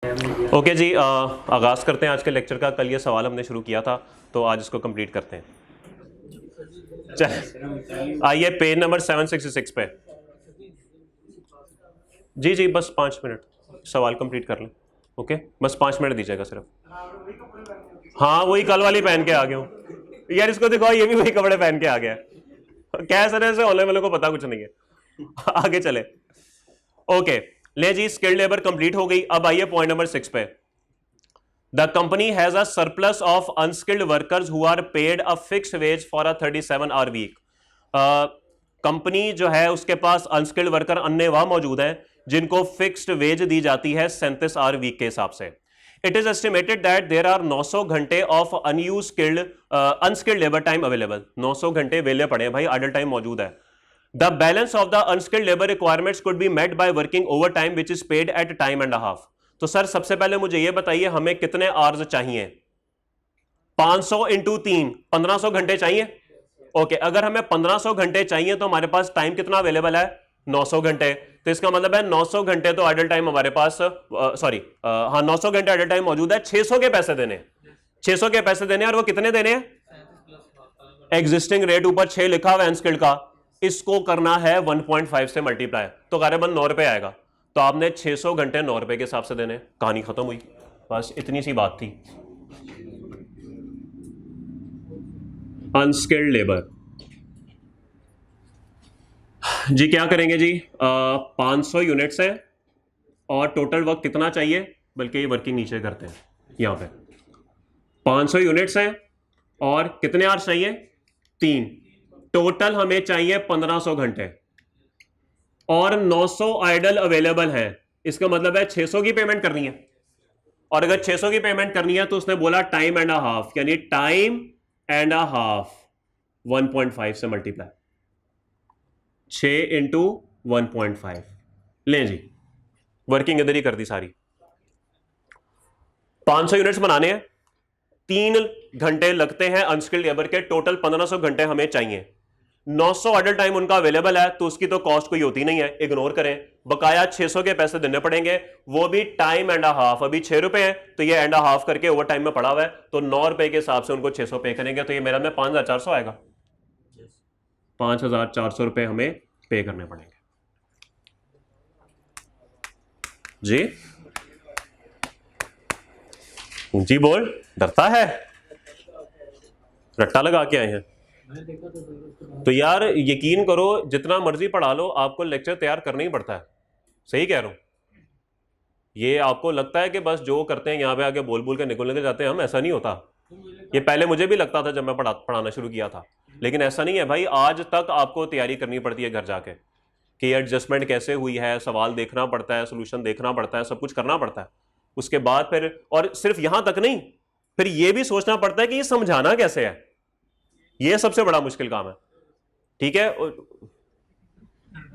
Okay जी, आगाज़ करते हैं आज के लेक्चर का। कल ये सवाल हमने शुरू किया था तो आज इसको कंप्लीट करते हैं। चल आइए पेज नंबर 766 पे। जी जी, बस 5 मिनट सवाल कंप्लीट कर लें। ओके, बस 5 मिनट दीजिएगा सिर्फ। हाँ, वही कल वाली पहन के आ गया हूँ यार। इसको देखो, ये भी वही कपड़े पहन के आ गया है। कैसे ऐसे होने वाले को पता कुछ नहीं है। आगे चले। ओके, ले जी, स्किल्ड लेबर कंप्लीट हो गई। अब आइए पॉइंट नंबर 6 पे। The company has a surplus of unskilled workers who are paid a fixed wage for a 37-hour week. Company जो है उसके पास अनस्किल्ड वर्कर अन्यवा मौजूद हैं जिनको फिक्स्ड वेज दी जाती है 37 आवर वीक के हिसाब से। It is estimated that there are 900 घंटे of unskilled labour time available. 900 घंटे वेले पड़े हैं भाई, आइडल टाइम मौजूद है। The balance of the unskilled labour requirements could be met by working over time which is paid at time and half. तो sir सबसे पहले मुझे यह बताइए हमें कितने आवर्स चाहिए? 500 इंटू 3, 1500 घंटे चाहिए। ओके, अगर हमें 1500 घंटे चाहिए तो हमारे पास टाइम कितना अवेलेबल है? 900 घंटे। तो इसका मतलब है 900 घंटे तो आइडल टाइम हमारे पास, हाँ 900 घंटे आइडल टाइम मौजूद है। 600 के पैसे देने, 600 के पैसे देने, और वो कितने देने हैं? एग्जिस्टिंग रेट ऊपर 6 लिखा हुआ है अनस्किल्ड का, इसको करना है 1.5 से मल्टीप्लाई, तो करीबन 9 रुपए आएगा। तो आपने 600 घंटे 9 रुपए के हिसाब से देने। कहानी खत्म हुई, बस इतनी सी बात थी। अनस्किल्ड लेबर जी क्या करेंगे जी? 500 यूनिट्स है और टोटल वर्क कितना चाहिए, बल्कि ये वर्किंग नीचे करते हैं यहां पे। 500 यूनिट्स है और कितने आवर्स चाहिए? 3। टोटल हमें चाहिए 1500 घंटे और 900 आइडल अवेलेबल है। इसका मतलब है 600 की पेमेंट करनी है, और अगर 600 की पेमेंट करनी है तो उसने बोला टाइम एंड हाफ, यानी टाइम एंड हाफ 1.5 से मल्टीप्लाई, 6 इंटू 1.5। लें जी, वर्किंग इधर ही कर दी सारी। 500 यूनिट्स बनाने हैं, 3 घंटे लगते हैं अनस्किल्ड लेबर के, टोटल 1500 घंटे हमें चाहिए। 900 आइडल टाइम उनका अवेलेबल है तो उसकी तो कॉस्ट कोई होती नहीं है, इग्नोर करें। बकाया 600 के पैसे देने पड़ेंगे, वो भी टाइम एंड हाफ। अभी 6 रुपए हैं तो ये एंड हाफ करके ओवर टाइम में पड़ा हुआ है, तो 9 रुपए के हिसाब से उनको 600 पे करेंगे, तो ये मेरा में 5400 आएगा। 5400 रुपए हमें पे करने पड़ेंगे जी। जी बोल, डरता है? रट्टा लगा के आए हैं तो यार यकीन करो, जितना मर्जी पढ़ा लो आपको लेक्चर तैयार करना ही पड़ता है। सही कह रहा हूं? ये आपको लगता है कि बस जो करते हैं यहां पे आके बोल बोल के निकल जाते हैं हम, ऐसा नहीं होता। ये पहले मुझे भी लगता था जब मैं पढ़ाना शुरू किया था, लेकिन ऐसा नहीं है भाई। आज तक आपको तैयारी करनी पड़ती है घर जाके कि एडजस्टमेंट कैसे हुई है, सवाल देखना पड़ता है, सोल्यूशन देखना पड़ता है, सब कुछ करना पड़ता है। उसके बाद फिर, और सिर्फ यहां तक नहीं, फिर यह भी सोचना पड़ता है कि ये समझाना कैसे है। यह सबसे बड़ा मुश्किल काम है। ठीक है?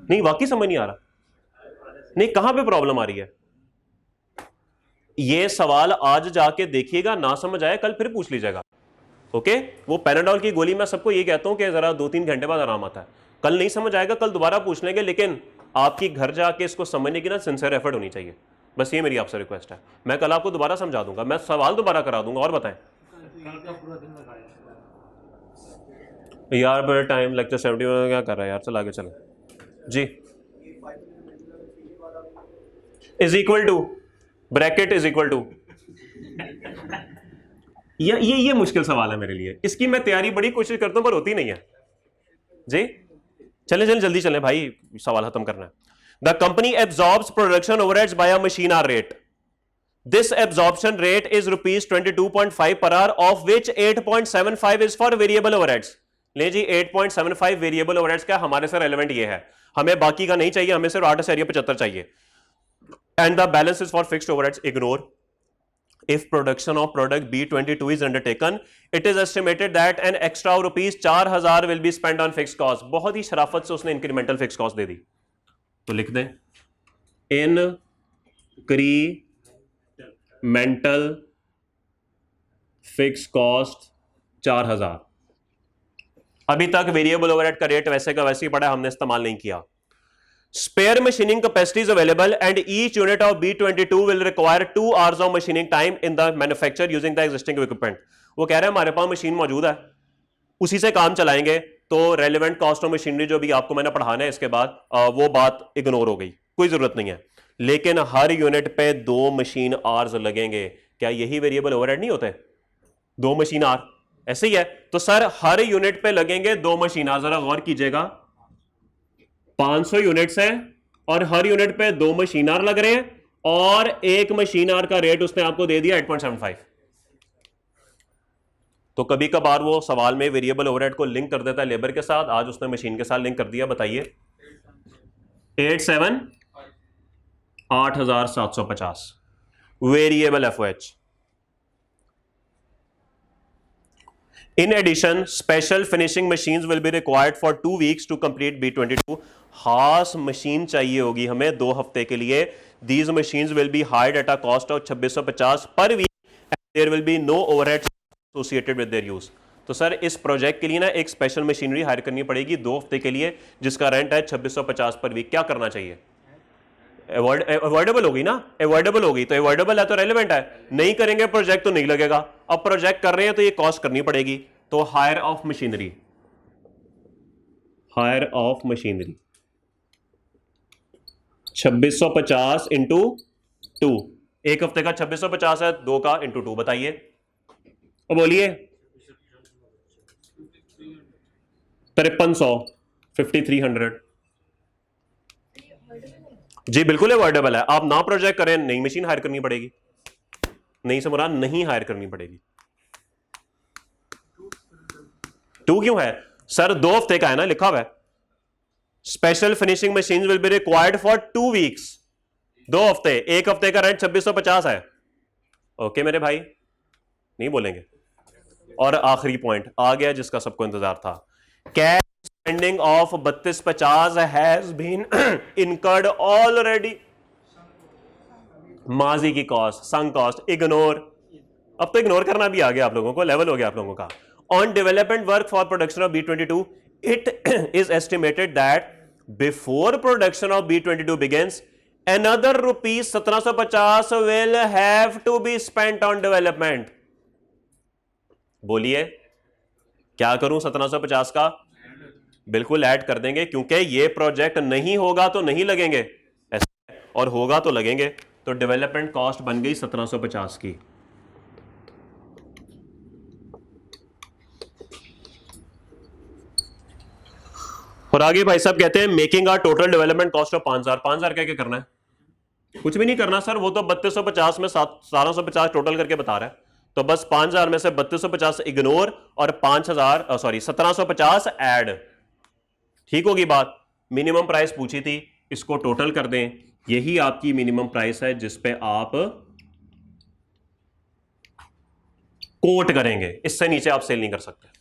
नहीं वाकई समझ नहीं आ रहा, नहीं कहां पे प्रॉब्लम आ रही है? ये सवाल आज जाके देखिएगा, ना समझ आए कल फिर पूछ लीजिएगा। ओके, वो पैराडॉल की गोली मैं सबको ये कहता हूं कि जरा 2-3 घंटे बाद आराम आता है। कल नहीं समझ आएगा, कल दोबारा पूछ लेंगे, लेकिन आपकी घर जाके इसको समझने की ना सिंसियर एफर्ट होनी चाहिए। बस ये मेरी आपसे रिक्वेस्ट है। मैं कल आपको दोबारा समझा दूंगा, मैं सवाल दोबारा करा दूंगा। और बताएं यार, बड़ा टाइम लेक्चर 71 क्या कर रहा है यार। चल आगे चले जी। Is equal to, bracket is equal to, ये मुश्किल सवाल है मेरे लिए। इसकी मैं तैयारी बड़ी कोशिश करता हूं पर होती नहीं है जी। चले चले जल्दी चले भाई, सवाल खत्म करना है। The company absorbs production overheads by a machine hour rate. This absorption rate is ₹22.5 per hour, of which 8.75 is for variable overheads. ले जी, 8.75 वेरिएबल ओवरहेड्स का हमारे से रेलेवेंट ये है, हमें बाकी का नहीं चाहिए, हमें सिर्फ 8 से 75 चाहिए। And the balance is for fixed overheads, ignore. If production of product B22 is undertaken, it is estimated that an extra of ₹4,000 will be spent on fixed cost। बहुत ही शराफत से उसने इंक्रीमेंटल फिक्स कॉस्ट दे दी, तो लिख दें incremental fix cost 4,000। अभी तक variable overhead का rate वैसे का वैसे ही पड़ा है, हमने इस्तेमाल नहीं किया। Spare machining capacity is available and each unit of B22 will require 2 hours of machining time in the manufacture using the existing equipment. वो कह रहे हैं हमारे पास मशीन मौजूद है, उसी से काम चलाएंगे, तो रेलेवेंट कॉस्ट ऑफ मशीनरी जो भी आपको मैंने पढ़ाना है इसके बाद वो बात इग्नोर हो गई, कोई जरूरत नहीं है। लेकिन हर यूनिट पे 2 मशीन आवर्स लगेंगे, क्या यही वेरिएबल ओवरहेड नहीं होते? 2 मशीन आवर ऐसे ही है। तो सर हर यूनिट पे लगेंगे 2 मशीन आवर, जरा गौर कीजिएगा, 500 यूनिट्स हैं और हर यूनिट पे 2 मशीन आवर लग रहे हैं और एक मशीन आवर का रेट उसने आपको दे दिया 8.75। तो कभी कभार वो सवाल में वेरिएबल ओवरहेड को लिंक कर देता है लेबर के साथ, आज उसने मशीन के साथ लिंक कर दिया। बताइए 87 8750 variable FOH. In addition, special finishing machines will be required for 2 weeks to complete B22. खास मशीन चाहिए होगी हमें 2 हफ्ते के लिए। These machines will be hired at a cost of 2650 per week and there will be no overhead associated with their use. तो sir इस project के लिए ना एक स्पेशल मशीनरी हायर करनी पड़ेगी 2 हफ्ते के लिए, जिसका रेंट है 2650 पर वीक। क्या करना चाहिए? अवॉइडेबल होगी ना, अवॉइडेबल होगी तो अवॉइडेबल है तो रेलेवेंट है, नहीं करेंगे प्रोजेक्ट तो नहीं लगेगा। अब प्रोजेक्ट कर रहे हैं तो ये कॉस्ट करनी पड़ेगी, तो hire of machinery, hire of machinery 2650 into 2, एक हफ्ते का 2650 है, 2 का इंटू 2। बताइए अब बोलिए 5300 5300 जी बिल्कुल अवॉइडेबल है। आप ना प्रोजेक्ट करें, नई मशीन हायर करनी पड़ेगी, नहीं समझा, नहीं हायर करनी पड़ेगी। 2 क्यों है सर? 2 हफ्ते का है ना लिखा हुआ है। Special finishing machine will be required for 2 weeks, 2 हफ्ते, एक हफ्ते का रेंट 2650 है। ओके मेरे भाई, नहीं बोलेंगे। और आखिरी पॉइंट आ गया जिसका सबको इंतजार था, cash spending of 3250 has been incurred already. माजी की कॉस्ट, संक कॉस्ट इग्नोर, अब तो इग्नोर करना भी आ गया आप लोगों को, लेवल हो गया आप लोगों का। On development work for production of B22 it is estimated that before production of B22 begins another rupees 1750 will have to be spent on development। बोलिए क्या करूं 1750 का? बिल्कुल ऐड कर देंगे, क्योंकि ये प्रोजेक्ट नहीं होगा तो नहीं लगेंगे ऐसे, और होगा तो लगेंगे। तो डेवलपमेंट कॉस्ट बन गई 1750 की। और आगे भाई साहब कहते हैं making a total development cost of 5000। 5000 क्या क्या करना है? कुछ भी नहीं करना सर, वो तो 3250 में 1750 टोटल करके बता रहा है, तो बस 5000 में से 3250 इग्नोर और 1750 ऐड। ठीक होगी बात? मिनिमम प्राइस पूछी थी, इसको टोटल कर दें, यही आपकी मिनिमम प्राइस है जिस पे आप कोट करेंगे, इससे नीचे आप सेल नहीं कर सकते।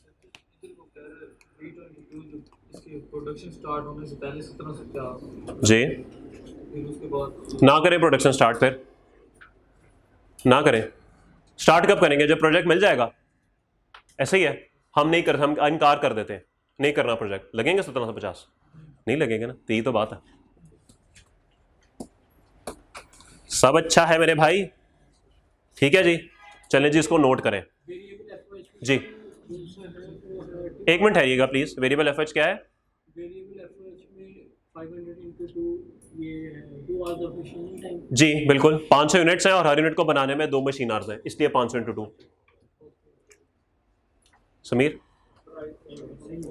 प्रोडक्शन स्टार्ट होने से पहले 1750 जी, फिर उसके बाद ना करें प्रोडक्शन स्टार्ट, फिर ना करें। स्टार्ट कब करेंगे? जब प्रोजेक्ट मिल जाएगा। ऐसे ही है, हम नहीं कर, हम इनकार कर देते हैं, नहीं करना प्रोजेक्ट। लगेंगे 1750? नहीं लगेंगे ना, तो यही तो बात है। सब अच्छा है मेरे भाई, ठीक है जी। चलें जी, इसको नोट करें जी। एक मिनट ठहरिएगा प्लीज। वेरिएबल एफएच क्या है? वेरिएबल एफएच में 500 into 2 ये 2 आवर्स ऑफ मशीनिंग टाइम। जी बिल्कुल, 500 यूनिट्स हैं और हर यूनिट को बनाने में 2 मशीन आवर्स हैं, इसलिए 500 into 2। समीर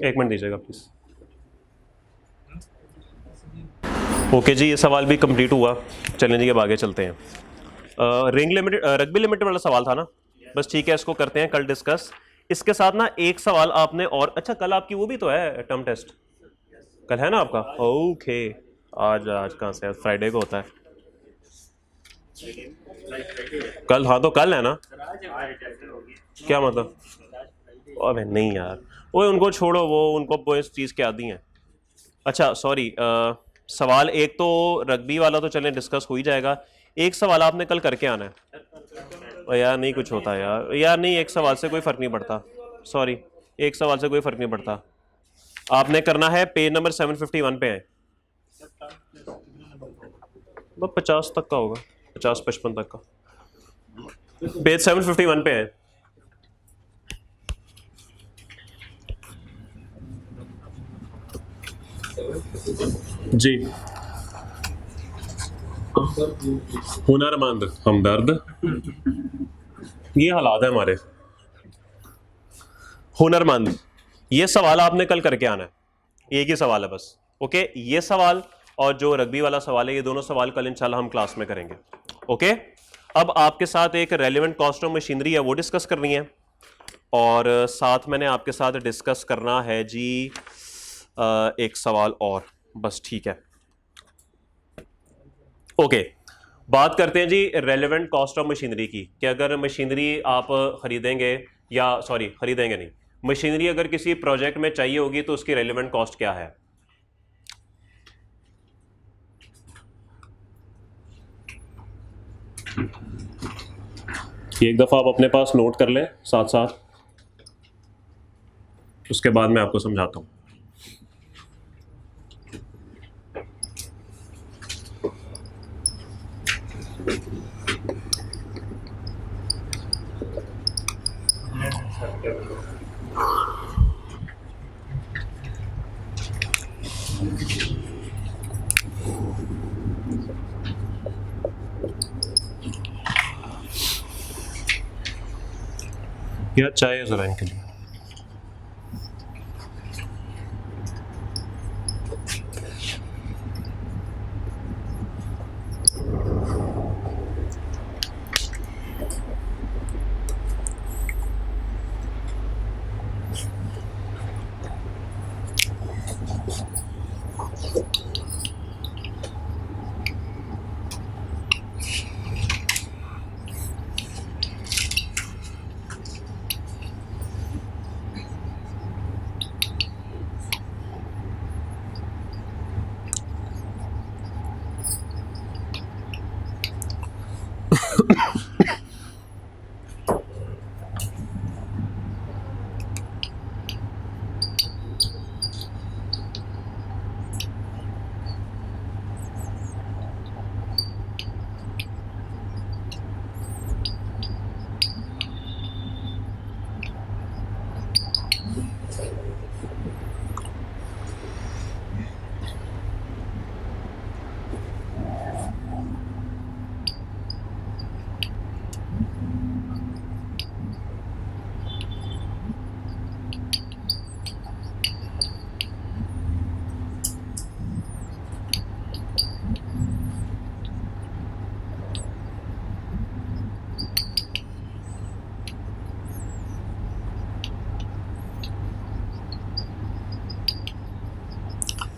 एक मिनट दीजिएगा प्लीज। ओके जी, ये सवाल भी कंप्लीट हुआ। चलें जी अब आगे चलते हैं। रिंग लिमिटेड, रग्बी लिमिटेड वाला सवाल था ना, बस ठीक है, इसको करते हैं कल डिस्कस। इसके साथ ना एक सवाल आपने और, अच्छा कल आपकी वो भी तो है टर्म टेस्ट, कल है ना आपका? ओके, आज कहाँ से? फ्राइडे को होता है कल? हाँ तो कल है ना, क्या मतलब? अबे नहीं यार, वो उनको छोड़ो, वो उनको इस चीज़ के आदी हैं। अच्छा सॉरी, सवाल एक तो रग्बी वाला तो चलें डिस्कस हो ही जाएगा, एक सवाल आपने कल करके आना है। यार नहीं कुछ होता यार नहीं, एक सवाल से कोई फ़र्क नहीं पड़ता, सॉरी, एक सवाल से कोई फ़र्क नहीं पड़ता। आपने करना है, पेज नंबर 751 पे है। बस 50 तक का होगा, 50-55 तक का। पेज 751 पे है। जी, हुनरमंद हमदर्द, ये हालात है हमारे। हुनरमंद, ये सवाल आपने कल करके आना है, एक ही सवाल है बस। ओके, ये सवाल और जो रग्बी वाला सवाल है, ये दोनों सवाल कल इंशाल्लाह हम क्लास में करेंगे। ओके, अब आपके साथ एक रेलेवेंट कॉस्ट ऑफ मशीनरी है, वो डिस्कस करनी है, और साथ मैंने आपके साथ डिस्कस करना है जी एक सवाल और, बस ठीक है। ओके, बात करते हैं जी रेलेवेंट कॉस्ट ऑफ मशीनरी की, कि अगर मशीनरी आप खरीदेंगे, या सॉरी खरीदेंगे नहीं, मशीनरी अगर किसी प्रोजेक्ट में चाहिए होगी तो उसकी रेलेवेंट कॉस्ट क्या है। एक दफ़ा आप अपने पास नोट कर लें साथ साथ, उसके बाद मैं आपको समझाता हूँ। या चाय ज़रा इनके लिए।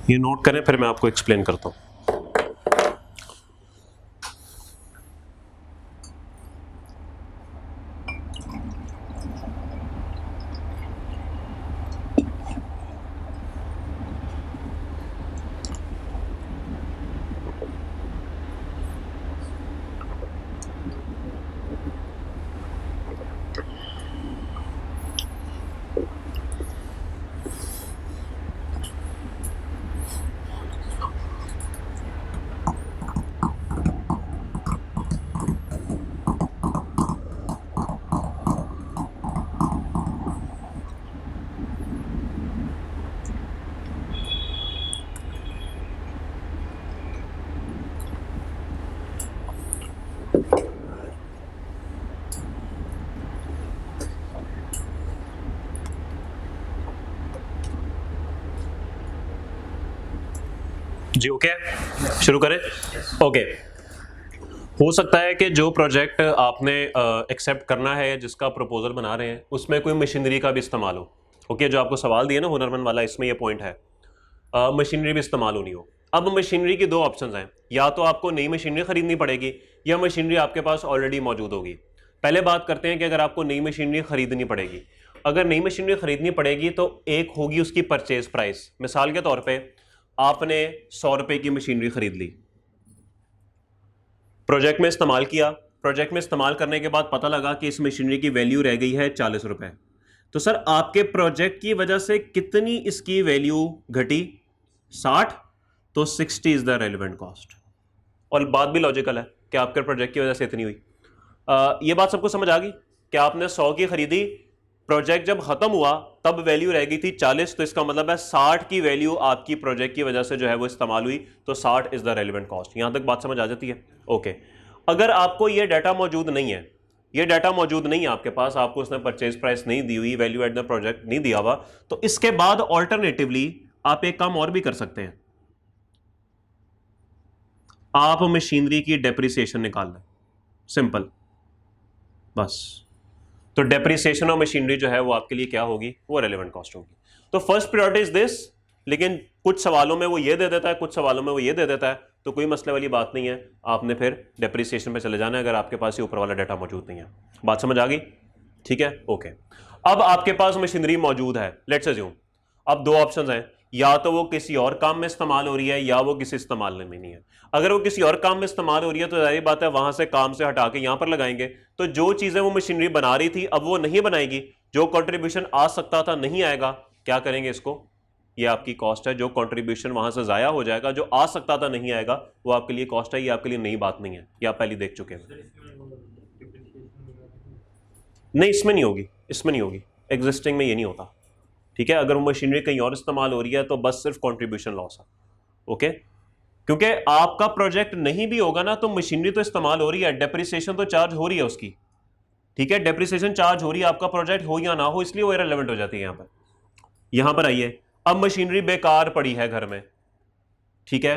ये नोट करें, फिर मैं आपको एक्सप्लेन करता हूँ। जी ओके, शुरू करें। ओके, हो सकता है कि जो प्रोजेक्ट आपने एक्सेप्ट करना है, जिसका प्रपोजल बना रहे हैं, उसमें कोई मशीनरी का भी इस्तेमाल हो। ओके, जो आपको सवाल दिया ना हुनरमंद वाला, इसमें ये पॉइंट है, मशीनरी भी इस्तेमाल होनी हो। अब मशीनरी की दो ऑप्शंस हैं, या तो आपको नई मशीनरी खरीदनी पड़ेगी, या मशीनरी आपके पास ऑलरेडी मौजूद होगी। पहले बात करते हैं कि अगर आपको नई मशीनरी खरीदनी पड़ेगी, अगर नई मशीनरी खरीदनी पड़ेगी तो एक होगी उसकी परचेज प्राइस। मिसाल के तौर पे आपने 100 रुपए की मशीनरी खरीद ली, प्रोजेक्ट में इस्तेमाल किया, प्रोजेक्ट में इस्तेमाल करने के बाद पता लगा कि इस मशीनरी की वैल्यू रह गई है 40 रुपए। तो सर आपके प्रोजेक्ट की वजह से कितनी इसकी वैल्यू घटी? 60। तो 60 इज द रेलिवेंट कॉस्ट। और बात भी लॉजिकल है कि आपके प्रोजेक्ट की वजह से इतनी हुई। ये बात सबको समझ आ गई कि आपने 100 की खरीदी, प्रोजेक्ट जब खत्म हुआ तब वैल्यू रह गई थी 40, तो इसका मतलब है 60 की वैल्यू आपकी प्रोजेक्ट की वजह से जो है वो इस्तेमाल हुई, तो 60 इज द रेलिवेंट कॉस्ट। यहां तक बात समझ आ जाती है? ओके। अगर आपको ये डाटा मौजूद नहीं है, ये डाटा मौजूद नहीं है आपके पास, आपको उसने परचेज प्राइस नहीं दी हुई, वैल्यू एट द प्रोजेक्ट नहीं दिया हुआ, तो इसके बाद ऑल्टरनेटिवली आप एक काम और भी कर सकते हैं, आप मशीनरी की डेप्रिसिएशन निकाल लें, सिंपल, बस। तो डेप्रिसिएशन ऑफ मशीनरी जो है वो आपके लिए क्या होगी? वो रेलेवेंट कॉस्ट होगी। तो फर्स्ट प्रायोरिटी इज दिस, लेकिन कुछ सवालों में वो ये दे देता है, कुछ सवालों में वो ये दे देता है, तो कोई मसले वाली बात नहीं है, आपने फिर डेप्रिसिएशन पे चले जाना है अगर आपके पास ये ऊपर वाला डाटा मौजूद नहीं है। बात समझ आ गई? ठीक है, ओके। अब आपके पास मशीनरी मौजूद है, लेट्स अज्यूम, अब दो ऑप्शंस हैं, या तो वो किसी और काम में इस्तेमाल हो रही है या वो किसी इस्तेमाल में नहीं है। अगर वो किसी और काम में इस्तेमाल हो रही है तो जाहिर बात है वहां से काम से हटा के यहां पर लगाएंगे, तो जो चीजें वो मशीनरी बना रही थी अब वो नहीं बनाएगी, जो कंट्रीब्यूशन आ सकता था नहीं आएगा, क्या करेंगे इसको? ये आपकी कॉस्ट है, जो कंट्रीब्यूशन वहां से जाया हो जाएगा, जो आ सकता था नहीं आएगा, वो आपके लिए कॉस्ट है, ये आपके लिए नई बात नहीं है, ये आप पहले देख चुके हैं। नहीं, इसमें नहीं होगी, इसमें नहीं होगी, एग्जिस्टिंग में ये नहीं होता, ठीक है। अगर वो मशीनरी कहीं और इस्तेमाल हो रही है तो बस सिर्फ कंट्रीब्यूशन लॉस है, ओके। क्योंकि आपका प्रोजेक्ट नहीं भी होगा ना तो मशीनरी तो इस्तेमाल हो रही है, डेप्रिसिएशन तो चार्ज हो रही है उसकी, ठीक है, डेप्रिसिएशन चार्ज हो रही है, आपका प्रोजेक्ट हो या ना हो, इसलिए वो इररिलेवेंट हो जाती है। यहां पर आइए, अब मशीनरी बेकार पड़ी है घर में, ठीक है,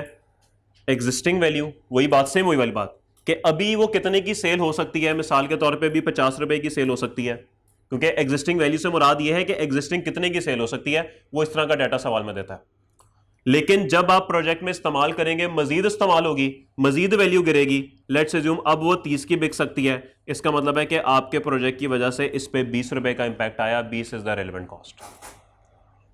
एग्जिस्टिंग वैल्यू, वही बात, सेम वही वाली बात कि अभी वो कितने की सेल हो सकती है, मिसाल के तौर पे भी 50 रुपए की सेल हो सकती है, क्योंकि एग्जिस्टिंग वैल्यू से मुराद ये है कि एग्जिस्टिंग कितने की सेल हो सकती है, वो इस तरह का डाटा सवाल में देता है। लेकिन जब आप प्रोजेक्ट में इस्तेमाल करेंगे, मजीद इस्तेमाल होगी, मजीद वैल्यू गिरेगी, लेट्स अज्यूम अब वो 30 की बिक सकती है, इसका मतलब है कि आपके प्रोजेक्ट की वजह से इस पे 20 रुपए का इंपैक्ट आया, 20 इज द रेलेवेंट कॉस्ट।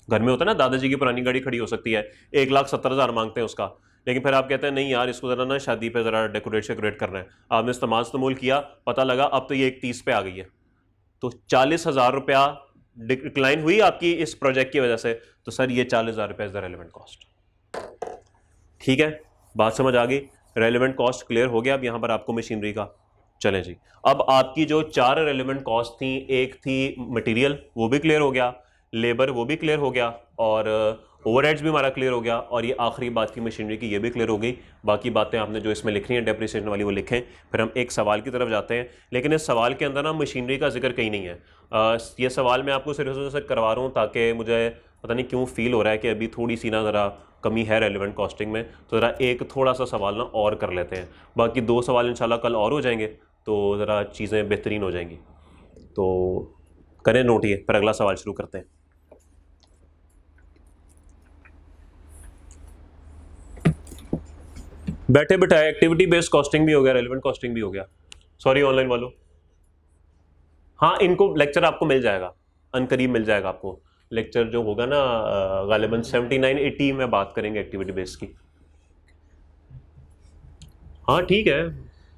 घर में होता है ना, दादाजी की पुरानी गाड़ी खड़ी हो सकती है, 1,70,000 मांगते हैं उसका, लेकिन फिर आप कहते हैं नहीं यार इसको जरा ना शादी पे जरा डेकोरेट करना है, आपने इस्तेमाल किया, पता लगा अब तो ये 30 पे आ गई है, तो 40,000 रुपया डिक्लाइन हुई आपकी इस प्रोजेक्ट की वजह से, तो सर ये 40,000 रुपया इज द रेलेवेंट कॉस्ट। ठीक है, बात समझ आ गई, रेलेवेंट कॉस्ट क्लियर हो गया। अब यहां पर आपको मशीनरी का, चलें जी, अब आपकी जो 4 रेलेवेंट कॉस्ट थी, एक थी मटेरियल, वो भी क्लियर हो गया, लेबर वो भी क्लियर हो गया, और ओवरहेड्स भी हमारा क्लियर हो गया, और ये आखिरी बात थी मशीनरी की, ये भी क्लियर हो गई। बाकी बातें आपने जो इसमें लिख रही हैं डेप्रिसिएशन वाली वो लिखें, फिर हम एक सवाल की तरफ जाते हैं, लेकिन इस सवाल के अंदर ना मशीनरी का जिक्र कहीं नहीं है। ये सवाल मैं आपको सिर्फ से करवा रहा हूँ ताकि मुझे पता नहीं क्यों फील हो रहा है कि अभी थोड़ी सी ना ज़रा कमी है रेलिवेंट कॉस्टिंग में, तो ज़रा एक थोड़ा सा सवाल ना और कर लेते हैं, बाकी 2 सवाल इंशाल्लाह कल और हो जाएंगे तो ज़रा चीज़ें बेहतरीन हो जाएंगी। तो करें नोट ये, फिर अगला सवाल शुरू करते हैं। बैठे बिठाए एक्टिविटी बेस्ड कॉस्टिंग भी हो गया, रेलिवेंट कॉस्टिंग भी हो गया। सॉरी ऑनलाइन वालों, हाँ इनको लेक्चर आपको मिल जाएगा, अनकरीब मिल जाएगा आपको लेक्चर, जो होगा ना गालिबन 79-80 में बात करेंगे एक्टिविटी बेस्ड की। हाँ ठीक है,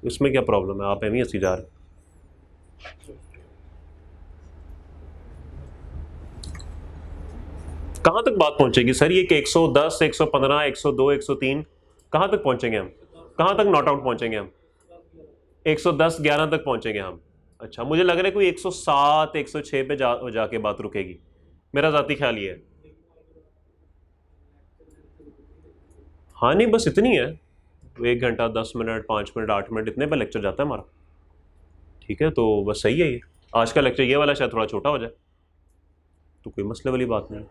इसमें क्या प्रॉब्लम है, आप एम ही हंसी जा रहे। कहाँ तक बात पहुंचेगी सर ये कि 110, 115, 102, 103 कहाँ तक पहुंचेंगे हम, कहाँ तक नॉट आउट पहुंचेंगे हम? 110, 11 तक पहुंचेंगे हम। अच्छा, मुझे लग रहा है कोई 107, 106 पे जाके बात रुकेगी, मेरा जाती ख्याल ये है। हाँ नहीं बस इतनी है, 1 घंटा 10 मिनट 5 मिनट 8 मिनट इतने पे लेक्चर जाता है हमारा। ठीक है, तो बस सही है ये, आज का लेक्चर ये वाला शायद थोड़ा छोटा हो जाए, तो कोई मसले वाली बात नहीं।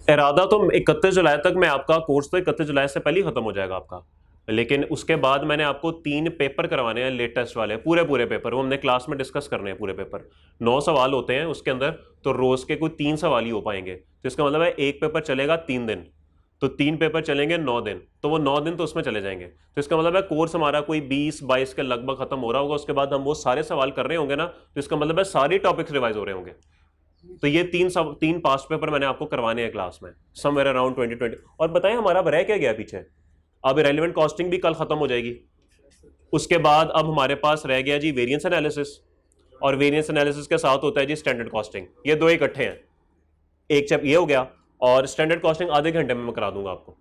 इरादा तो 31 जुलाई तक, मैं आपका कोर्स तो 31 जुलाई से पहले ही खत्म हो जाएगा आपका, लेकिन उसके बाद मैंने आपको 3 पेपर करवाने हैं लेटेस्ट वाले, पूरे पेपर, वो हमने क्लास में डिस्कस करने हैं। पूरे पेपर 9 सवाल होते हैं उसके अंदर, तो रोज के कोई 3 सवाल ही हो पाएंगे, तो इसका मतलब है एक पेपर चलेगा 3 दिन, तो 3 पेपर चलेंगे 9 दिन, तो वो 9 दिन तो उसमें चले जाएंगे, तो इसका मतलब है कोर्स हमारा कोई 20-22 के लगभग खत्म हो रहा होगा, उसके बाद हम वो सारे सवाल कर रहे होंगे ना, तो इसका मतलब है सारे टॉपिक्स रिवाइज हो रहे होंगे। तो ये 3 पास्ट पेपर मैंने आपको करवाने हैं क्लास में, समवेयर अराउंड 2020। और बताएं हमारा रह क्या गया पीछे, अब रेलेवेंट कॉस्टिंग भी कल खत्म हो जाएगी, उसके बाद अब हमारे पास रह गया जी वेरिएंस एनालिसिस, और वेरिएंस एनालिसिस के साथ होता है जी स्टैंडर्ड कॉस्टिंग, ये 2 इकट्ठे हैं, एक चैप्टर ये हो गया, और स्टैंडर्ड कॉस्टिंग आधे घंटे में मैं करा दूंगा आपको,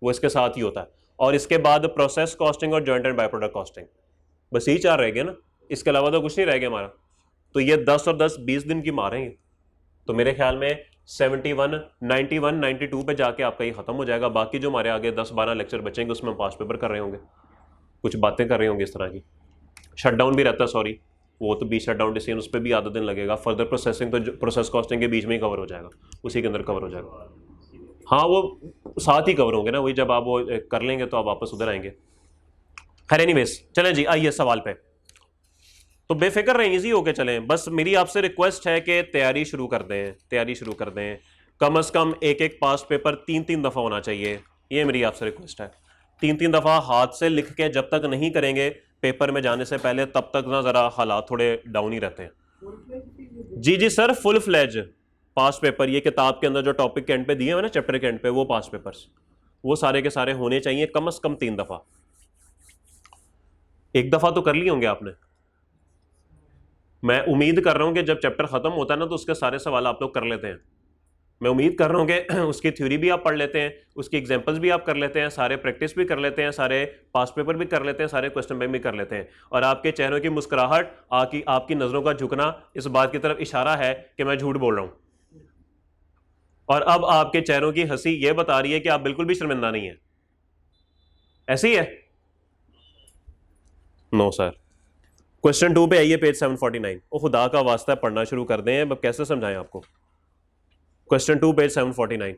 वो इसके साथ ही होता है। और इसके बाद प्रोसेस कॉस्टिंग और joint and by product costing, बस यही 4 रह गए ना, इसके अलावा तो कुछ नहीं रह गया हमारा। तो ये 10 और 10 20 दिन की मारेंगे, तो मेरे ख्याल में 71 91 92 पे जाके आपका ये खत्म हो जाएगा। बाकी जो हमारे आगे 10-12 लेक्चर बचेंगे उसमें हम पास पेपर कर रहे होंगे, कुछ बातें कर रहे होंगे इस तरह की। शटडाउन भी रहता है, सॉरी वो तो बीच शटडाउन डिसीजन, उस पर भी आधा दिन लगेगा। फर्दर प्रोसेसिंग तो प्रोसेस कॉस्टिंग के बीच में ही कवर हो जाएगा, उसी के अंदर कवर हो जाएगा। हाँ वो साथ ही कवर होंगे ना, वही जब आप वो कर लेंगे तो आप वापस उधर आएंगे। खैर एनीवेज चलें जी, आइए सवाल पे। तो बेफिक्र रहें, इजी होके चलें। बस मेरी आपसे रिक्वेस्ट है कि तैयारी शुरू कर दें, तैयारी शुरू कर दें। कम से कम एक एक पास पेपर 3-3 दफ़ा होना चाहिए, ये मेरी आपसे रिक्वेस्ट है। 3-3 दफ़ा हाथ से लिख के जब तक नहीं करेंगे पेपर में जाने से पहले, तब तक ना ज़रा हालात थोड़े डाउन ही रहते हैं। जी जी सर, फुल फ्लैज पास पेपर, ये किताब के अंदर जो टॉपिक के एंड पे दिए हुए ना, चैप्टर के एंड पे, वो पास पेपर्स वो सारे के सारे होने चाहिए कम से कम 3 दफ़ा। एक दफ़ा तो कर लिए होंगे आपने, मैं उम्मीद कर रहा हूं कि जब चैप्टर खत्म होता है ना तो उसके सारे सवाल आप लोग कर लेते हैं। मैं उम्मीद कर रहा हूं कि उसकी थ्योरी भी आप पढ़ लेते हैं, उसकी एग्जांपल्स भी आप कर लेते हैं, सारे प्रैक्टिस भी कर लेते हैं, सारे पास पेपर भी कर लेते हैं, सारे क्वेश्चन बैंक भी कर लेते हैं। और आपके चेहरों की मुस्कुराहट, आपकी नज़रों का झुकना इस बात की तरफ इशारा है कि मैं झूठ बोल रहा हूं। और अब आपके चेहरों की हंसी यह बता रही है कि आप बिल्कुल भी शर्मिंदा नहीं है। ऐसे ही है? No sir. क्वेश्चन 2 पे आइए, पेज 749। ओ खुदा का वास्ता है पढ़ना शुरू कर दें, अब कैसे समझाएं आपको। Question 2 page 749।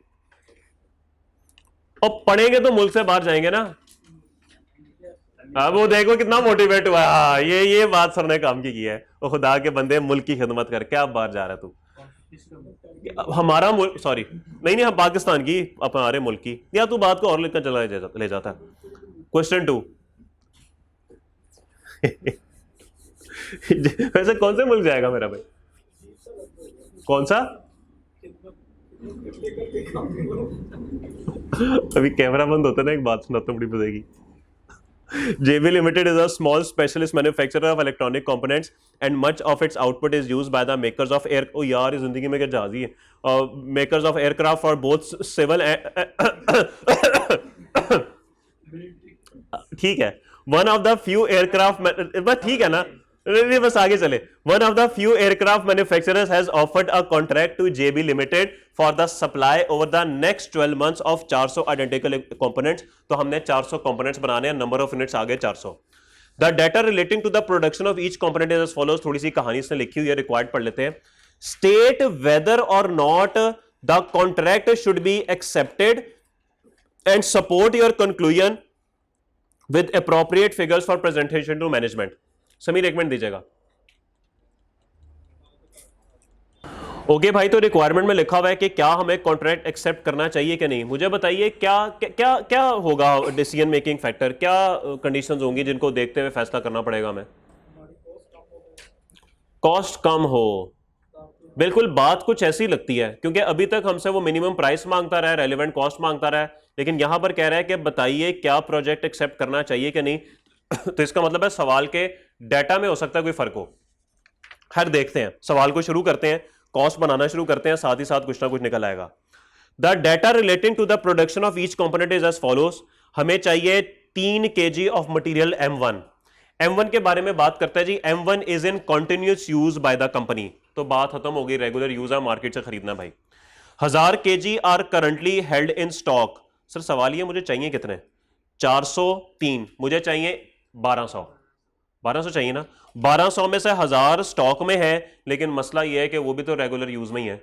और पढ़ेंगे तो मुल्क से बाहर जाएंगे ना। अब वो देखो कितना मोटिवेट हुआ है। ये बात सर ने काम की है। ओ खुदा के बंदे, मुल्क की खिदमत कर, क्या बाहर जा रहा है तू? हमारा मुल्क, सॉरी नहीं हम पाकिस्तान की, हमारे मुल्क की, या तू बात को और लिखकर चला ले जाता। क्वेश्चन 2 वैसे कौन से मुल्क जाएगा मेरा भाई? कौन सा? अभी कैमरा बंद होता है ना, एक बात सुनाता हूं, बड़ी मजेगी। JB Limited is a small specialist manufacturer of electronic components and much of its output is used by the makers of air, ओ यार इस जिंदगी में क्या जहाज ही है, makers of aircraft for both civil ठीक है, one of the few aircraft, बस ठीक है ना, बस आगे चले। One of the few aircraft manufacturers has offered a contract to JB Limited for the supply over the next 12 months of 400 identical components। तो हमने 400 components बनाने हैं, number of units आ गए 400। The data relating to the production of each component is as follows। थोड़ी सी कहानी इसने लिखी हुई है, रिक्वायर्ड पढ़ लेते हैं। State whether or not the contract should be accepted and support your conclusion with appropriate figures for presentation to management। Sameer एक मिनट दीजिएगा। ओके भाई, तो रिक्वायरमेंट में लिखा हुआ है कि क्या हमें कॉन्ट्रैक्ट एक्सेप्ट करना चाहिए कि नहीं। मुझे बताइए क्या क्या क्या होगा डिसीजन मेकिंग फैक्टर, क्या कंडीशंस होंगी जिनको देखते हुए फैसला करना पड़ेगा हमें। कॉस्ट कम हो, बिल्कुल बात कुछ ऐसी लगती है, क्योंकि अभी तक हमसे वो मिनिमम प्राइस मांगता रहा है, रेलेवेंट कॉस्ट मांगता रहा है, लेकिन यहां पर कह रहा है कि बताइए क्या प्रोजेक्ट एक्सेप्ट करना चाहिए कि नहीं। तो इसका मतलब है सवाल के डाटा में हो सकता है कोई फर्क हो। खैर देखते हैं, सवाल को शुरू करते हैं, कॉस्ट बनाना शुरू करते हैं, साथ ही साथ कुछ ना कुछ निकल आएगा। The data relating to the production of each component is as follows. हमें चाहिए 3 kg of material M1। M1 के बारे में बात करता है जी। M1 is in continuous use by the company. तो बात खत्म हो गई, रेगुलर यूज है, मार्केट से खरीदना भाई। 1000 kg are currently held in stock. Sir सवाल ये मुझे चाहिए कितने? 403, मुझे चाहिए 1200। 1200 चाहिए ना। 1200 में से 1000 स्टॉक में है, लेकिन मसला यह है कि वो भी तो रेगुलर यूज में ही है।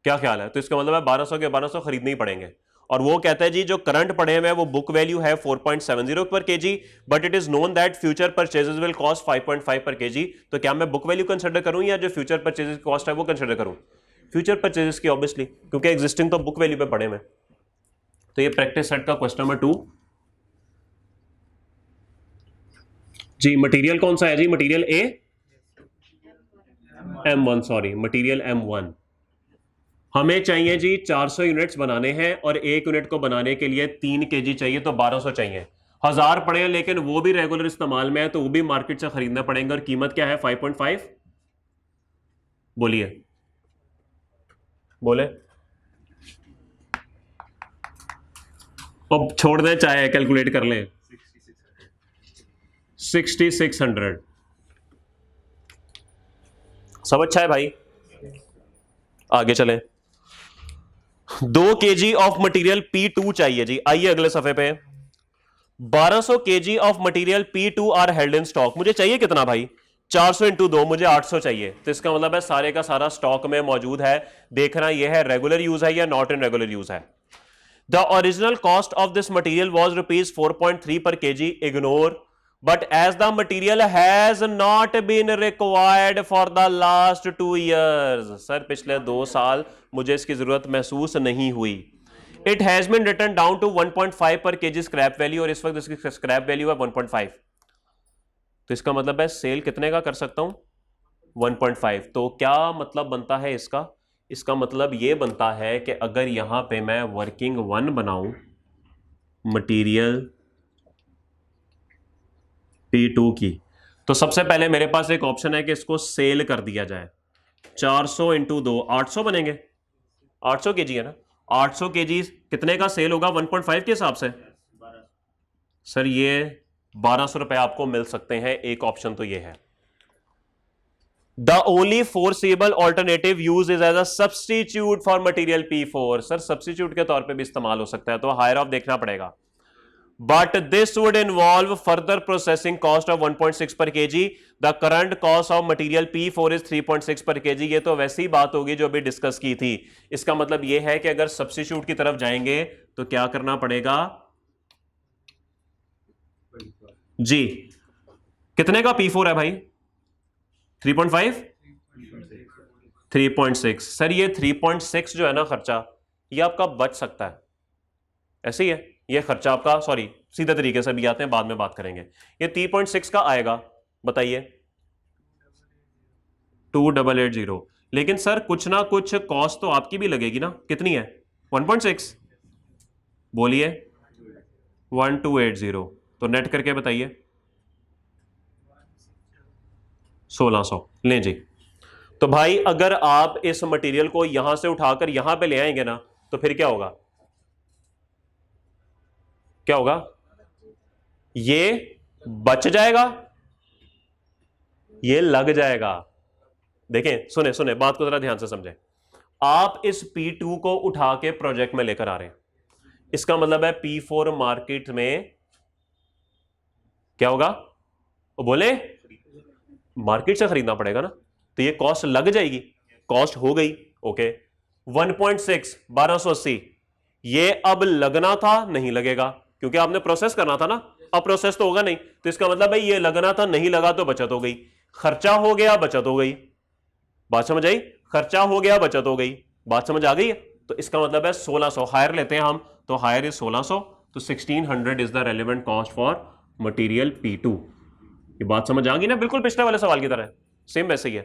क्या ख्याल है? तो इसका मतलब है 1200 के 1200 खरीदने ही पड़ेंगे। और वो कहता है जी जो करंट पड़े हुए हैं वो बुक वैल्यू है 4.70 पर KG, but it is known that future purchases will cost 5.5 पर केजी। तो क्या मैं बुक वैल्यू कंसिडर करूं या जो फ्यूचर परचेजेस की कॉस्ट है वो कंसिडर करूं? फ्यूचर परचेजेस की ऑब्वियसली, क्योंकि एग्जिस्टिंग तो बुक वैल्यू पे पड़े हैं। तो ये प्रैक्टिस सेट का क्वेश्चन नंबर 2 जी। मटेरियल कौन सा है जी? Material M1, sorry material M1। हमें चाहिए जी 400 यूनिट्स बनाने हैं और एक यूनिट को बनाने के लिए 3 kg चाहिए, तो 1200 चाहिए। 1000 पड़े हैं लेकिन वो भी रेगुलर इस्तेमाल में है, तो वो भी मार्केट से खरीदना पड़ेंगे। और कीमत क्या है? 5.5। बोलिए बोले अब छोड़ दें चाहे कैलकुलेट कर लें 6600। सब अच्छा है भाई, आगे चलें। 2 kg ऑफ मटेरियल P2 चाहिए जी। आइए अगले सफे पे। 1200 kg of material P2 are held in stock. मुझे चाहिए कितना भाई? 400 इंटू 2, मुझे 800 चाहिए। तो इसका मतलब है सारे का सारा स्टॉक में मौजूद है। देखना यह है रेगुलर यूज है या नॉट इन रेगुलर यूज है। The original cost of this material was ₹4.3 per kg। Ignore. But as the material has not been required for the last 2 years। Sir पिछले 2 साल मुझे इसकी जरूरत महसूस नहीं हुई। It has been written down to 1.5 per kg scrap value, और इस वक्त इसकी स्क्रैप वैल्यू है 1.5। तो इसका मतलब है सेल कितने का कर सकता हूं? 1.5। तो क्या मतलब बनता है इसका? इसका मतलब यह बनता है कि अगर यहां पे मैं वर्किंग 1 बनाऊं मटेरियल P2 की, तो सबसे पहले मेरे पास एक ऑप्शन है कि इसको सेल कर दिया जाए। 400 इंटू 2 800 बनेंगे। 800 kg है ना। 800 kg कितने का सेल होगा 1.5 के हिसाब से? सर ये 1200 रुपए आपको मिल सकते हैं। एक ऑप्शन तो ये है। The only foreseeable alternative use is as a substitute for material P4। Sir substitute के तौर पे भी इस्तेमाल हो सकता है, तो हायर ऑफ देखना पड़ेगा। But this would involve further processing cost of 1.6 पर kg। The current cost of material P4 is 3.6 पर kg। ये तो वैसी बात होगी जो अभी डिस्कस की थी। इसका मतलब ये है कि अगर सब्स्टिट्यूट की तरफ जाएंगे तो क्या करना पड़ेगा जी? कितने का P4 है भाई? 3.5 3.6। सर ये 3.6 जो है ना खर्चा, ये आपका बच सकता है। ऐसे ही है ये खर्चा आपका, सॉरी सीधे तरीके से भी आते हैं, बाद में बात करेंगे। ये 3.6 का आएगा, बताइए 2880। लेकिन सर कुछ ना कुछ कॉस्ट तो आपकी भी लगेगी ना। कितनी है? 1.6 बोलिए। 1280। तो नेट करके बताइए। 1600 लें जी। तो भाई अगर आप इस मटेरियल को यहां से उठाकर यहां पे ले आएंगे ना, तो फिर क्या होगा? क्या होगा? ये बच जाएगा, ये लग जाएगा। देखें, सुने सुने बात को जरा ध्यान से समझें। आप इस P2 को उठा के प्रोजेक्ट में लेकर आ रहे हैं, इसका मतलब है P4 मार्केट में क्या होगा? वो बोले मार्केट से खरीदना पड़ेगा ना, तो ये कॉस्ट लग जाएगी। कॉस्ट हो गई, ओके। 1.6 1280, ये अब लगना था, नहीं लगेगा क्योंकि आपने प्रोसेस करना था ना। अब प्रोसेस तो होगा नहीं, तो इसका मतलब भाई ये लगना था, नहीं लगा तो बचत हो गई। खर्चा हो गया, बचत हो गई। बात समझ आई? खर्चा हो गया, बचत हो गई। बात समझ आ गई है? तो इसका मतलब है 1600 हायर लेते हैं हम, तो हायर इज 1600, तो 1600 is the relevant cost for material P2। ये बात समझ आ गई ना? बिल्कुल पिछले वाले सवाल की तरह सेम वैसे ही है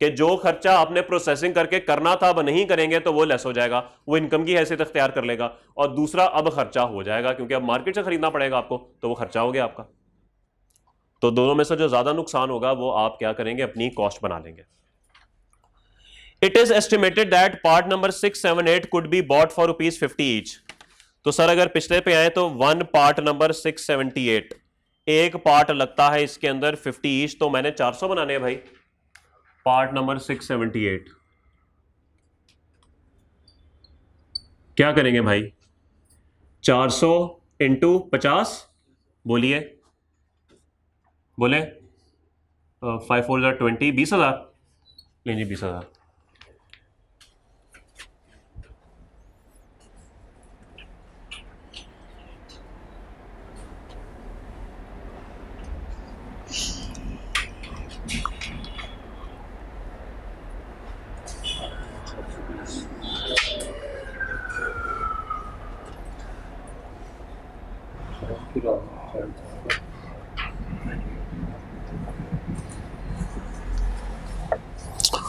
कि जो खर्चा आपने प्रोसेसिंग करके करना था अब नहीं करेंगे तो वो लेस हो जाएगा, वो इनकम की हैसियत अख्तियार कर लेगा। और दूसरा अब खर्चा हो जाएगा क्योंकि अब मार्केट से खरीदना पड़ेगा आपको, तो वो खर्चा हो गया आपका। तो दोनों में से जो ज्यादा नुकसान होगा वो आप क्या करेंगे? अपनी कॉस्ट बना लेंगे। It is estimated that part number 678 could be bought for ₹50 each. तो सर अगर पिछले पे आए तो 1 पार्ट नंबर 678, एक पार्ट लगता है इसके अंदर 50 ईच, तो मैंने 400 बनाने हैं भाई। पार्ट नंबर 678 क्या करेंगे भाई? 400 इंटू 50, बोलिए बोले 5 4 20, 20,000 लेंगे। 20,000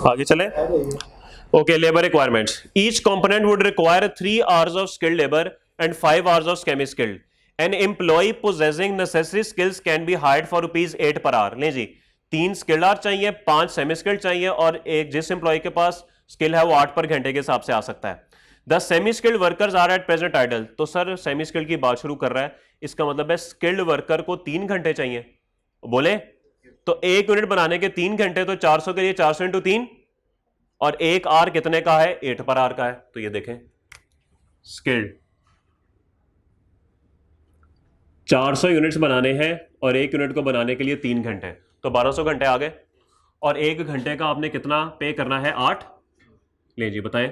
आगे चले। Okay, labour requirements. Each component would require 3 hours of skilled labour and 5 hours of semi skilled. An employee possessing necessary skills can be hired for ₹8 per hour। ले जी, 3 स्किल्ड आवर चाहिए, 5 सेमी स्किल्ड चाहिए, और एक जिस employ के पास skill है वो 8 पर घंटे के हिसाब से आ सकता है। The semi skilled workers are at present idle. तो सर सेमी स्किल्ड की बात शुरू कर रहा है, इसका मतलब है स्किल्ड वर्कर को 3 घंटे चाहिए, बोले तो 1 यूनिट बनाने के 3 घंटे, तो 400 के लिए 400 इंटू 3, और 1 आर कितने का है, 8 पर आर का है। तो ये देखें स्किल्ड 400 यूनिट्स बनाने हैं और 1 यूनिट को बनाने के लिए 3 घंटे, तो 1200 घंटे आ गए, और 1 घंटे का आपने कितना पे करना है, 8। ले जी बताएं,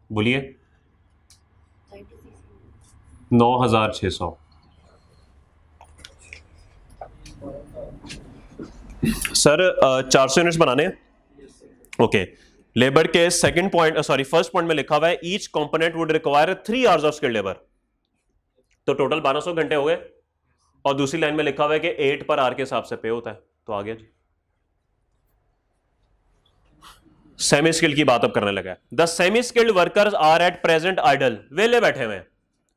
बोलिए। 9600। सर 400 यूनिट्स बनाने हैं, ओके। लेबर के second point, sorry first point में लिखा हुआ है each component would require 3 hours of skilled labour, तो टोटल 1200 घंटे हो गए। और दूसरी लाइन में लिखा हुआ है कि 8 पर आर के हिसाब से पे होता है, तो आ गया जी। सेमी स्किल्ड की बात अब करने लगा है। The semi skilled workers are at present idle, वेले बैठे हुए,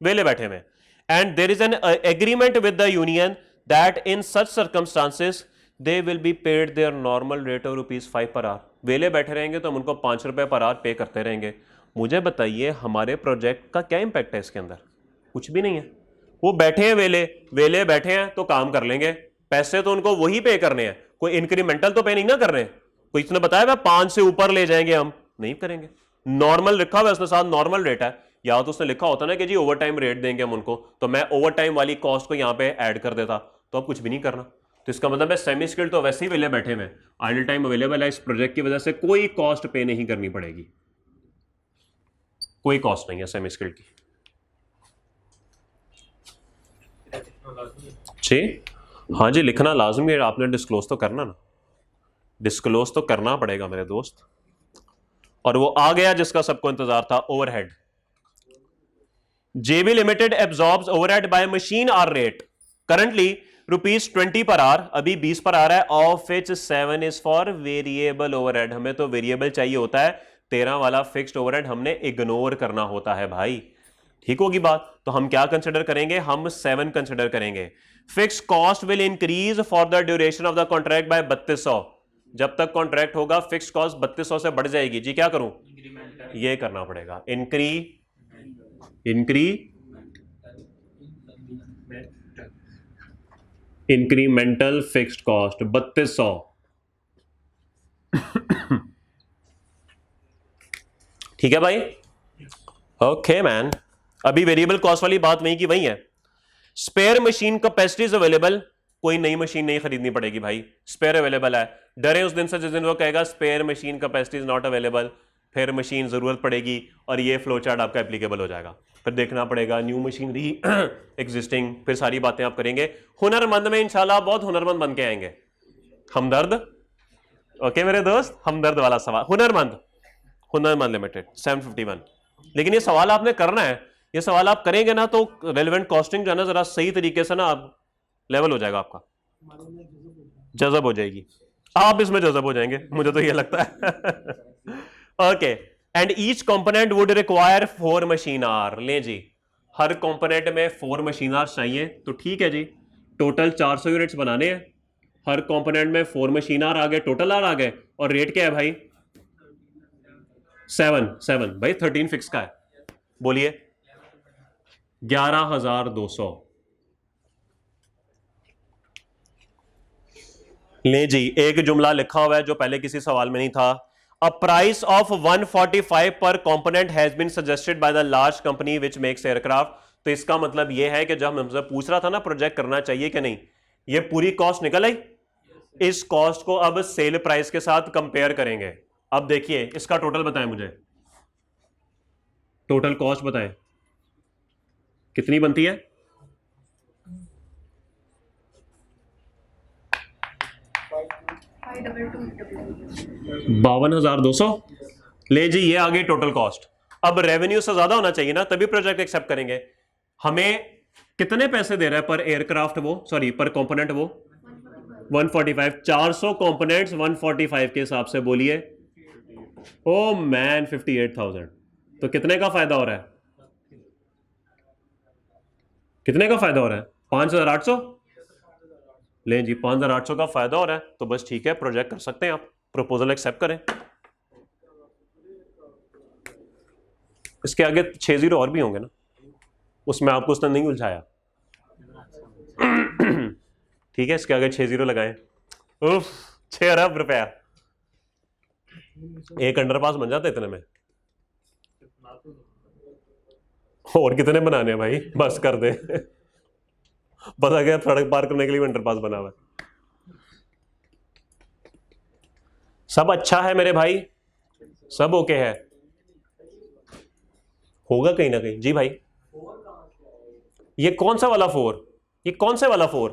वेले बैठे हुए, and there is an agreement with the union that in such circumstances they will be paid their normal rate of ₹5 per our. वेले बैठे रहेंगे तो हम उनको ₹5 पर आवर पे करते रहेंगे। मुझे बताइए हमारे प्रोजेक्ट का क्या इंपैक्ट है इसके अंदर? कुछ भी नहीं है। वो बैठे हैं, वेले वेले बैठे हैं तो काम कर लेंगे, पैसे तो उनको वही पे करने हैं, कोई इंक्रीमेंटल तो पे नहीं ना कर रहे हैं। कोई इसने बताया भाई 5 से ऊपर ले जाएंगे, हम नहीं करेंगे। नॉर्मल लिखा हुआ है उसने साथ, नॉर्मल रेट है, या तो उसने लिखा होता ना कि जी ओवर टाइम रेट देंगे हम उनको, तो मैं ओवर टाइम वाली कॉस्ट को यहां पे ऐड कर देता, तो अब कुछ भी नहीं करना। तो इसका मतलब है सेमी स्किल्ड तो वैसे ही वेले बैठे हुए, आइडल टाइम अवेलेबल है, इस प्रोजेक्ट की वजह से कोई कॉस्ट पे नहीं करनी पड़ेगी, कोई कॉस्ट नहीं है सेमी स्किल्ड की। जी हाँ जी, लिखना लाजमी है, आपने डिस्क्लोज तो करना ना, डिस्क्लोज तो करना पड़ेगा मेरे दोस्त। और वो आ गया जिसका सबको इंतजार था, overhead. JB limited absorbs overhead by machine hour rate currently ₹20 per hour, अभी 20 पर आ रहा है, of which 7 is for variable overhead. हमें तो वेरिएबल चाहिए होता है, 13 वाला फिक्स्ड ओवरहेड हमने इग्नोर करना होता है भाई, ठीक होगी बात। तो हम क्या कंसिडर करेंगे, हम 7 कंसिडर करेंगे। Fix cost will increase for the duration of the contract by 3200। जब तक कॉन्ट्रैक्ट होगा फिक्स कॉस्ट 3200 से बढ़ जाएगी जी। क्या करूं, ये करना पड़ेगा, इंक्रीमेंटल फिक्स्ड कॉस्ट 3200। ठीक है भाई, ओके मैन। अभी वेरिएबल कॉस्ट वाली बात वहीं की वहीं है। स्पेयर मशीन कैपेसिटीज अवेलेबल, कोई नई मशीन नहीं खरीदनी पड़ेगी भाई, स्पेयर अवेलेबल है। डरे उस दिन से जिस दिन वो कहेगा spare machine capacities not available, फिर मशीन जरूरत पड़ेगी और ये फ्लो चार्ट आपका एप्लीकेबल हो जाएगा, फिर देखना पड़ेगा न्यू मशीनरी एग्जिस्टिंग, फिर सारी बातें आप करेंगे। हुनरमंद में इंशाल्लाह बहुत हुनरमंद बन के आएंगे। हमदर्द, ओके मेरे दोस्त, हमदर्द वाला सवाल, हुनरमंद लिमिटेड 751। लेकिन ये सवाल आपने करना है, ये सवाल आप करेंगे ना तो रेलेवेंट कॉस्टिंग जो है ना जरा सही तरीके से ना आप लेवल हो जाएगा, आपका जज़ब हो जाएगी, आप इसमें जज़ब हो जाएंगे, मुझे तो ये लगता है। Okay, and each component would require 4 machine our. ले जी, हर कंपोनेंट में 4 मशीन आवर चाहिए, तो ठीक है जी, टोटल 400 यूनिट्स बनाने हैं, हर कंपोनेंट में 4 मशीन आवर आ गए, टोटल आर आ गए, और रेट क्या है भाई 7 भाई, 13 फिक्स का है, बोलिए 11,200। ले जी, एक जुमला लिखा हुआ है जो पहले किसी सवाल में नहीं था। A price of 145 per component has been suggested by the large company which makes aircraft. तो इसका मतलब यह है कि जब हमसे पूछ रहा था ना प्रोजेक्ट करना चाहिए कि नहीं, ये पूरी कॉस्ट निकल आई। इस कॉस्ट को अब सेल प्राइस के साथ कंपेयर करेंगे। अब देखिए इसका टोटल बताएं मुझे, टोटल कॉस्ट बताएं कितनी बनती है। 52,200। ले जी, ये आ गई टोटल कॉस्ट। अब रेवेन्यू से ज्यादा होना चाहिए ना, तभी प्रोजेक्ट एक्सेप्ट करेंगे। हमें कितने पैसे दे रहा है पर एयरक्राफ्ट, वो सॉरी पर कंपोनेंट, वो 145। 400 कंपोनेंट्स 145 के हिसाब से, बोलिए ओ मैन 58,000। तो कितने का फायदा हो रहा है, कितने का फायदा हो रहा है 5,800। लें जी, 5,800 का फायदा हो रहा है, तो बस ठीक है, प्रोजेक्ट कर सकते हैं आप, प्रपोजल एक्सेप्ट करें। इसके आगे 6 जीरो और भी होंगे ना, उसमें आपको उसने नहीं उलझाया। ठीक है, इसके आगे 6 जीरो लगाएं। उफ, 6 अरब रुपया, एक अंडरपास बन जाता है इतने में। और कितने बनाने हैं भाई, बस कर दे। पता गया सड़क पार करने के लिए अंडरपास बना हुआ है। सब अच्छा है मेरे भाई, सब ओके है, होगा कहीं ना कहीं। जी भाई, ये कौन सा वाला 4, ये कौन सा वाला 4?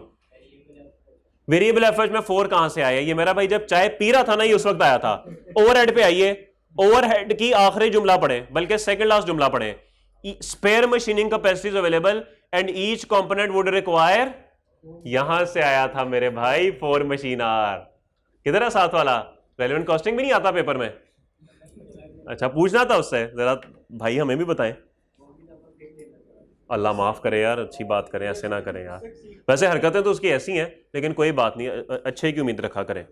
वेरिएबल एफएच में 4 कहां से आया? ये मेरा भाई जब चाय पी रहा था ना, ये उस वक्त आया था। ओवरहेड पे आइए, ओवरहेड की आखिरी जुमला पढ़े, बल्कि सेकंड लास्ट जुमला पढ़े। Spare machining capacities available and each component would require, यहां से आया था मेरे भाई 4 मशीन आर। किधर है साथ वाला? रेलेवेंट कॉस्टिंग भी नहीं आता पेपर में? अच्छा, पूछना था उससे जरा, भाई हमें भी बताएं। अल्लाह माफ करे यार, अच्छी बात करें, ऐसे ना करें यार। वैसे हरकतें तो उसकी ऐसी हैं, लेकिन कोई बात नहीं, अच्छे की उम्मीद रखा करें,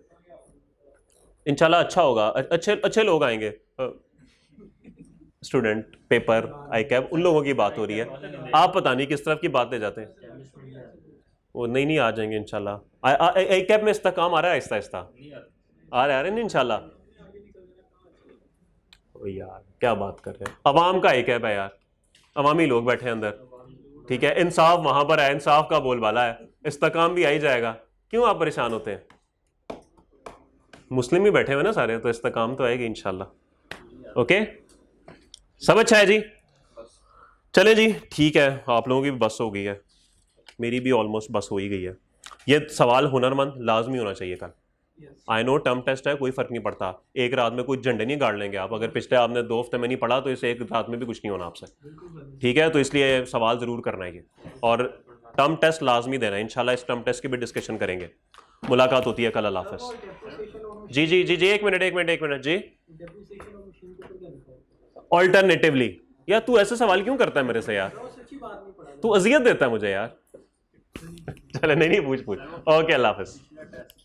इंशाल्लाह अच्छा होगा। अच्छे अच्छे लोग आएंगे, स्टूडेंट, पेपर, आई कैप, उन लोगों की बात हो रही है। आप पता नहीं किस तरफ की बात ले जाते हैं। वो नहीं आ जाएंगे इंशाल्लाह। आई कैप में इस्तेकाम आ रहा है, आहिस्ता आहिस्ता आ रहा है इंशाल्लाह। यार क्या बात कर रहे हैं, अवाम का आई कैप है यार, अवामी लोग बैठे हैं अंदर। ठीक है, इंसाफ वहां पर है, इंसाफ का बोलबाला है, इस्तेकाम भी आ ही जाएगा। क्यों आप परेशान होते हैं? मुस्लिम ही बैठे हुए ना सारे, तो इस्तेकाम तो आएगी इंशाल्लाह। ओके, सब अच्छा है जी। चले जी, ठीक है, आप लोगों की भी बस हो गई है, मेरी भी ऑलमोस्ट बस हो ही गई है। ये सवाल हुनरमंद लाजमी होना चाहिए कल। आई नो टर्म टेस्ट है, कोई फर्क नहीं पड़ता, एक रात में कोई झंडे नहीं गाड़ लेंगे आप। अगर पिछले आपने 2 हफ्ते में नहीं पढ़ा तो इस एक रात में भी कुछ नहीं होना आपसे। ठीक है, तो इसलिए सवाल ज़रूर करना है ये, और टर्म टेस्ट लाजमी देना है इंशाल्लाह। इस टर्म टेस्ट की भी डिस्कशन करेंगे, मुलाकात होती है कल। अल्लाह हाफ़िज़। जी जी जी जी, एक मिनट जी। ऑल्टरनेटिवली, यार तू ऐसे सवाल क्यों करता है मेरे से यार, तू अजियत देता है मुझे यार। चले नहीं पूछ। ओके, अल्लाह हाफ़िज़।